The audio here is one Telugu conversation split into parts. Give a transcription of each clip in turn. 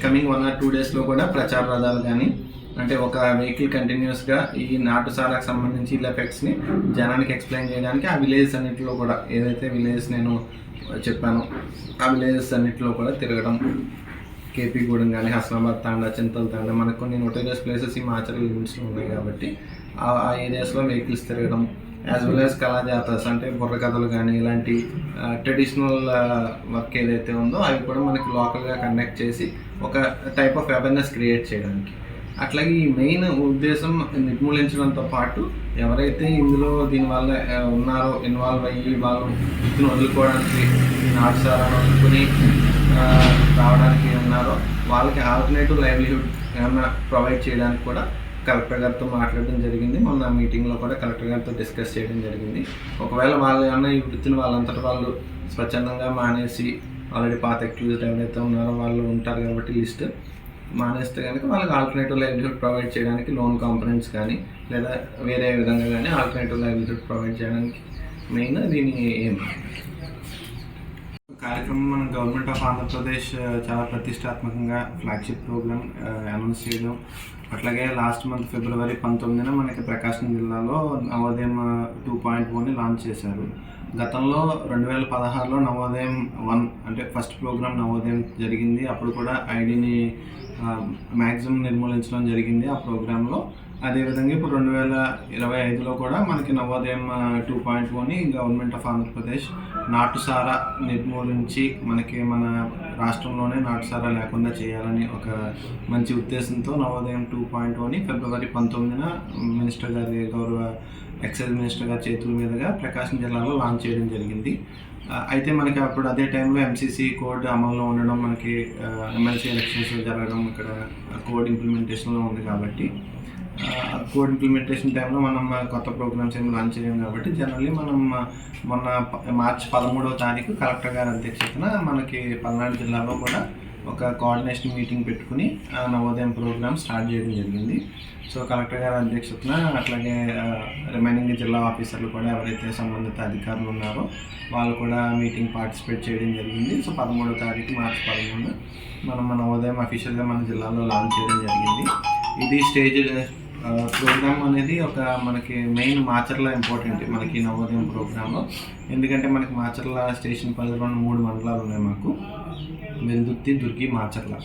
కమింగ్ 1 or 2 డేస్లో కూడా ప్రచార రథాలు కానీ అంటే ఒక వెహికల్ కంటిన్యూస్గా ఈ నాటుసారాకు సంబంధించి ఎఫెక్ట్స్ని జనానికి ఎక్స్ప్లెయిన్ చేయడానికి ఆ విలేజెస్ అన్నింటిలో కూడా ఏదైతే విలేజెస్ నేను చెప్పానో ఆ విలేజెస్ అన్నింటిలో కూడా తిరగడం, కేపీగూడెం కానీ, హస్నాబాద్ తాండా, చింతల తాండా, మనకు కొన్ని నోటోరియస్ ప్లేసెస్ ఈ మాచర్ల లిమిట్స్లో ఉన్నాయి కాబట్టి ఆ ఏరియాస్లో వెహికల్స్ తిరగడం, యాజ్ వెల్ యాజ్ కళాజాతస్ అంటే బుర్రకథలు కానీ ఇలాంటి ట్రెడిషనల్ వర్క్ ఏదైతే ఉందో అవి కూడా మనకి లోకల్గా కండక్ట్ చేసి ఒక టైప్ ఆఫ్ అవేర్నెస్ క్రియేట్ చేయడానికి. అట్లాగే ఈ మెయిన్ ఉద్దేశం నిర్మూలించడంతో పాటు ఎవరైతే ఇందులో దీనివల్ల ఉన్నారో ఇన్వాల్వ్ అయ్యి వాళ్ళు వృత్తిని వదులుకోవడానికి నాటుసారాన్ని వదులుకొని రావడానికి ఉన్నారో వాళ్ళకి ఆల్టర్నేటివ్ లైవ్లీహుడ్ ఏమైనా ప్రొవైడ్ చేయడానికి కూడా కలెక్టర్ గారితో మాట్లాడడం జరిగింది. మొన్న మీటింగ్లో కూడా కలెక్టర్ గారితో డిస్కస్ చేయడం జరిగింది. ఒకవేళ వాళ్ళు ఏమన్నా ఈ వృత్తిని వాళ్ళంతటా వాళ్ళు స్వచ్ఛందంగా మానేసి ఆల్రెడీ పాత అక్యూజ్డ్ ఎవరైతే ఉన్నారో వాళ్ళు ఉంటారు కాబట్టి లిస్ట్ మానేస్తే కనుక వాళ్ళకి ఆల్టర్నేటివ్ లైవ్లీహుడ్ ప్రొవైడ్ చేయడానికి లోన్ కాంపనెంట్స్ కానీ లేదా వేరే విధంగా కానీ ఆల్టర్నేటివ్ లైవ్లీహుడ్ ప్రొవైడ్ చేయడానికి మెయిన్ దీని ఏం కార్యక్రమం మన గవర్నమెంట్ ఆఫ్ ఆంధ్రప్రదేశ్ చాలా ప్రతిష్టాత్మకంగా ఫ్లాగ్షిప్ ప్రోగ్రామ్ అనౌన్స్ చేయడం. అట్లాగే లాస్ట్ మంత్ February 19న మనకి ప్రకాశం జిల్లాలో నవోదయం 2.0ని లాంచ్ చేశారు. గతంలో 2016లో నవోదయం 1 అంటే ఫస్ట్ ప్రోగ్రామ్ నవోదయం జరిగింది. అప్పుడు కూడా ఐడిని మ్యాక్సిమం నిర్మూలించడం జరిగింది ఆ ప్రోగ్రాంలో. అదేవిధంగా ఇప్పుడు 2025లో కూడా మనకి నవోదయం 2.0ని గవర్నమెంట్ ఆఫ్ ఆంధ్రప్రదేశ్ నాటుసారా నిర్మూలించి మనకి మన రాష్ట్రంలోనే నాటుసారా లేకుండా చేయాలని ఒక మంచి ఉద్దేశంతో నవోదయం 2.0ని February 19న మినిస్టర్ గారి గౌరవ ఎక్సైజ్ మినిస్టర్ గారి చేతుల మీదుగా ప్రకాశం జిల్లాలో లాంచ్ చేయడం జరిగింది. అయితే మనకి అప్పుడు అదే టైంలో ఎంసీసీ కోడ్ అమల్లో ఉండడం, మనకి ఎమ్మెల్సీ ఎలక్షన్స్ జరగడం, ఇక్కడ కోడ్ ఇంప్లిమెంటేషన్లో ఉంది కాబట్టి కోడ్ ఇంప్లిమెంటేషన్ టైంలో మనం కొత్త ప్రోగ్రామ్స్ ఏమి లాంచ్ చేయం కాబట్టి జనరల్లీ మనం మొన్న March 13వ తారీఖు కలెక్టర్ గారి అధ్యక్షతన మనకి పల్నాడు జిల్లాలో కూడా ఒక కోఆర్డినేషన్ మీటింగ్ పెట్టుకుని నవోదయం ప్రోగ్రామ్ స్టార్ట్ చేయడం జరిగింది. సో కలెక్టర్ గారి అధ్యక్షతన అట్లాగే రిమైనింగ్ జిల్లా ఆఫీసర్లు కూడా ఎవరైతే సంబంధిత అధికారులు ఉన్నారో వాళ్ళు కూడా మీటింగ్ పార్టిసిపేట్ చేయడం జరిగింది. సో 13వ తారీఖు March 13న మనం నవోదయం అఫీషియల్గా మన జిల్లాలో లాంచ్ చేయడం జరిగింది. ఇది స్టేజ్ ప్రోగ్రామ్ అనేది ఒక మనకి మెయిన్ మాచర్ల ఇంపార్టెంట్ మనకి నవోదయం ప్రోగ్రాంలో. ఎందుకంటే మనకి మాచర్ల స్టేషన్ పరిధిలో 3 మండలాలు ఉన్నాయి. మాకు వెల్దుర్తి, దుర్గి, మాచర్ల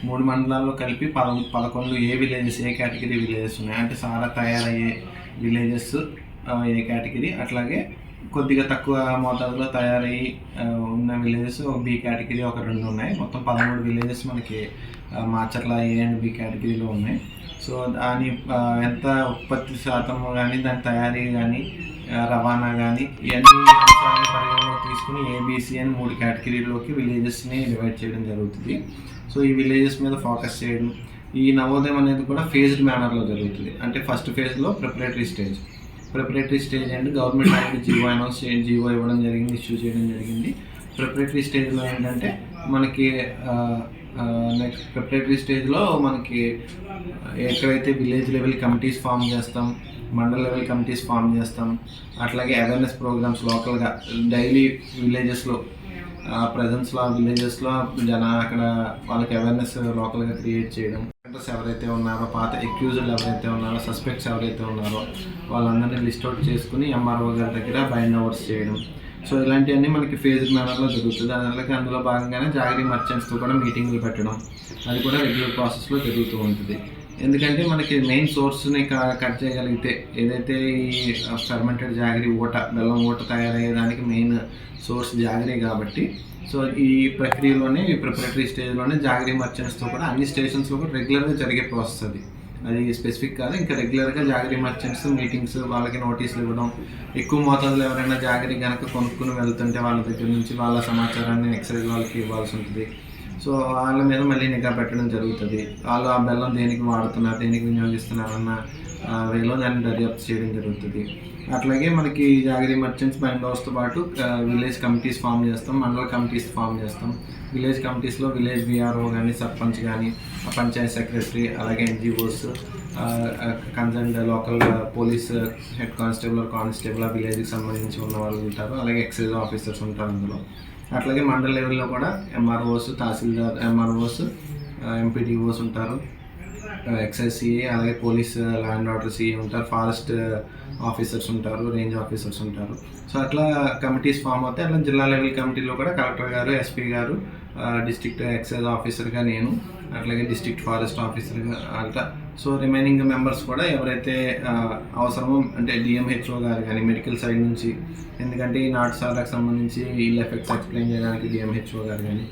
3 మండలాల్లో కలిపి 11 ఏ విలేజెస్, ఏ కేటగిరీ విలేజెస్ ఉన్నాయి. అంటే సారా తయారయ్యే విలేజెస్ ఏ కేటగిరీ, అట్లాగే కొద్దిగా తక్కువ మోతాదులో తయారయ్యి ఉన్న విలేజెస్ బి కేటగిరీ ఒక 2 ఉన్నాయి. మొత్తం 13 విలేజెస్ మనకి మాచర్ల ఏ అండ్ బి కేటగిరీలో ఉన్నాయి. సో దాని ఎంత ఉత్పత్తి శాతం కానీ, దాని తయారీ కానీ, రవాణా కానీ ఇవన్నీ అంశాలను పరిగణలోకి తీసుకుని ఏబీసీ అని 3 కేటగిరీలోకి విలేజెస్ని డివైడ్ చేయడం జరుగుతుంది. సో ఈ విలేజెస్ మీద ఫోకస్ చేయడం, ఈ నవోదయం అనేది కూడా ఫేజ్డ్ మేనర్లో జరుగుతుంది. అంటే ఫస్ట్ ఫేజ్లో preparatory stage and government already GO ఇవ్వడం జరిగింది, ఇష్యూ చేయడం జరిగింది. ప్రిపరేటరీ స్టేజ్లో ఏంటంటే మనకి నెక్స్ట్ ప్రిపరేటరీ స్టేజ్లో మనకి ఎక్కడైతే విలేజ్ లెవెల్ కమిటీస్ ఫామ్ చేస్తాం, మండల్ లెవెల్ కమిటీస్ ఫామ్ చేస్తాం, అట్లాగే అవేర్నెస్ ప్రోగ్రామ్స్ లోకల్గా డైలీ విలేజెస్లో ప్రజెన్స్లో విలేజెస్లో అక్కడ వాళ్ళకి అవేర్నెస్ లోకల్గా క్రియేట్ చేయడం, ఎవరైతే ఉన్నారో పాత అక్యూజ్డ్ ఎవరైతే ఉన్నారో సస్పెక్ట్స్ ఎవరైతే ఉన్నారో వాళ్ళందరినీ లిస్ట్ అవుట్ చేసుకుని ఎంఆర్ఓ గారి దగ్గర బైండ్ ఓవర్స్ చేయడం. సో ఇలాంటివన్నీ మనకి ఫేజ్డ్ మేనర్లో జరుగుతుంది. అలాగే అందులో భాగంగానే జాగరీ మర్చెంట్స్తో కూడా మీటింగ్లు పెట్టడం అది కూడా రెగ్యులర్ ప్రాసెస్లో జరుగుతూ ఉంటుంది. ఎందుకంటే మనకి మెయిన్ సోర్స్ని కట్ చేయగలిగితే ఏదైతే ఈ ఫెర్మెంటెడ్ జాగరీ బెల్లం ఓట తయారయ్యేదానికి మెయిన్ సోర్స్ జాగరీ కాబట్టి సో ఈ ప్రక్రియలోనే ఈ ప్రిపరేటరీ స్టేజ్లోనే జాగరీ మర్చెంట్స్తో కూడా అన్ని స్టేషన్స్లో కూడా రెగ్యులర్గా జరిగే ప్రాసెస్ అది స్పెసిఫిక్ కాదు. ఇంకా రెగ్యులర్గా జాగరీ మర్చెంట్స్ మీటింగ్స్, వాళ్ళకి నోటీసులు ఇవ్వడం, ఎక్కువ మోతాదులో ఎవరైనా జాగరీ కనుక కొనుక్కుని వెళ్తుంటే వాళ్ళ దగ్గర నుంచి వాళ్ళ సమాచారాన్ని ఎక్సైజ్ వాళ్ళకి ఇవ్వాల్సి ఉంటుంది. సో వాళ్ళ మీద మళ్ళీ నిఘా పెట్టడం జరుగుతుంది. వాళ్ళు ఆ బెల్లం దేనికి వాడుతున్నారు, దేనికి వినియోగిస్తున్నారన్న వేలో దాన్ని దర్యాప్తు చేయడం జరుగుతుంది. అట్లాగే మనకి జాగరీ మర్చెంట్స్ బైండ్ ఓవర్స్తో పాటు విలేజ్ కమిటీస్ ఫామ్ చేస్తాం, మండల కమిటీస్ ఫామ్ చేస్తాం. విలేజ్ కమిటీస్లో విలేజ్ విఆర్ఓ కానీ, సర్పంచ్ కానీ, పంచాయత్ సెక్రటరీ, అలాగే NGOs, concern local police head constable ఆ విలేజ్కి సంబంధించి ఉన్న వాళ్ళు ఉంటారు. అలాగే ఎక్సైజ్ ఆఫీసర్స్ ఉంటారు అందులో. అట్లాగే మండల లెవెల్లో కూడా ఎంఆర్ఓస్, తహసీల్దార్, ఎంఆర్ఓస్, ఎంపీడీఓస్ ఉంటారు, ఎక్సైజ్ సిఏ, అలాగే police law and order CA ఉంటారు, ఫారెస్ట్ ఆఫీసర్స్ ఉంటారు, రేంజ్ ఆఫీసర్స్ ఉంటారు. సో అట్లా కమిటీస్ ఫామ్ అవుతాయి. అట్లా జిల్లా లెవెల్ కమిటీలో కూడా కలెక్టర్ గారు, ఎస్పీ గారు, డిస్ట్రిక్ట్ ఎక్సైజ్ ఆఫీసర్గా నేను, అట్లాగే డిస్ట్రిక్ట్ ఫారెస్ట్ ఆఫీసర్గా అట్లా. సో రిమైనింగ్ మెంబర్స్ కూడా ఎవరైతే అవసరమో, అంటే డిఎంహెచ్ఓ గారు కానీ మెడికల్ సైడ్ నుంచి, ఎందుకంటే ఈ నాటుసారాకు సంబంధించి ఇల్ ఎఫెక్ట్స్ ఎక్స్ప్లెయిన్ చేయడానికి డిఎంహెచ్ఓ గారు కానీ,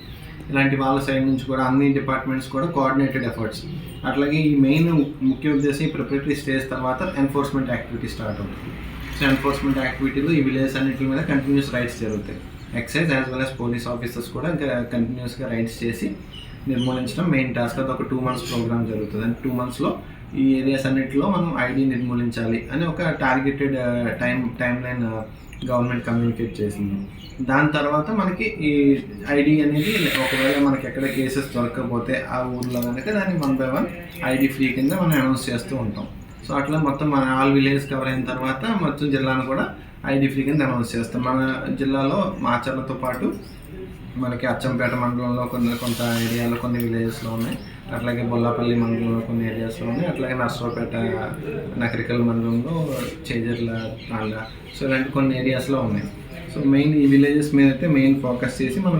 ఇలాంటి వాళ్ళ సైడ్ నుంచి కూడా అన్ని డిపార్ట్మెంట్స్ కూడా కోఆర్డినేటెడ్ ఎఫర్ట్స్. అట్లాగే ఈ మెయిన్ ముఖ్య ఉద్దేశం ఈ ప్రిపరేటరీ స్టేజ్ తర్వాత ఎన్ఫోర్స్మెంట్ యాక్టివిటీ స్టార్ట్ అవుతుంది. సో ఎన్ఫోర్స్మెంట్ యాక్టివిటీలు ఈ విలేజ్ అన్నింటి మీద కంటిన్యూస్ రైడ్స్ జరుగుతాయి. Excise as well as police officers కూడా ఇంకా కంటిన్యూస్గా రైడ్స్ చేసి నిర్మూలించడం మెయిన్ టాస్క్. అది ఒక 2 months ప్రోగ్రామ్ జరుగుతుంది. అండ్ 2 monthsలో ఈ ఏరియాస్ అన్నింటిలో మనం ఐడి నిర్మూలించాలి అని ఒక targeted time line government communicate చేసింది. దాని తర్వాత మనకి ఈ ఐడి అనేది ఒకవేళ మనకి ఎక్కడ కేసెస్ దొరకకపోతే ఆ ఊర్లో కనుక దాన్ని 1 by 1 ఐడి ఫ్రీ కింద మనం అనౌన్స్ చేస్తూ ఉంటాం. సో అట్లా మొత్తం మన ఆల్ విలేజ్ కవర్ అయిన తర్వాత మొత్తం జిల్లాను కూడా ఐడి ఫ్రీ కింద అనౌన్స్ చేస్తాం. మన జిల్లాలో మాచర్లతో పాటు మనకి అచ్చంపేట మండలంలో కొంత ఏరియాలో కొన్ని విలేజెస్లో ఉన్నాయి, అట్లాగే బొల్లాపల్లి మండలంలో కొన్ని ఏరియాస్లో ఉన్నాయి, అట్లాగే నర్సరావుపేట నకరికల్ మండలంలో చేజర్ల తాండా, సో ఇలాంటి కొన్ని ఏరియాస్లో ఉన్నాయి. సో మెయిన్ ఈ విలేజెస్ మీద అయితే మెయిన్ ఫోకస్ చేసి మనం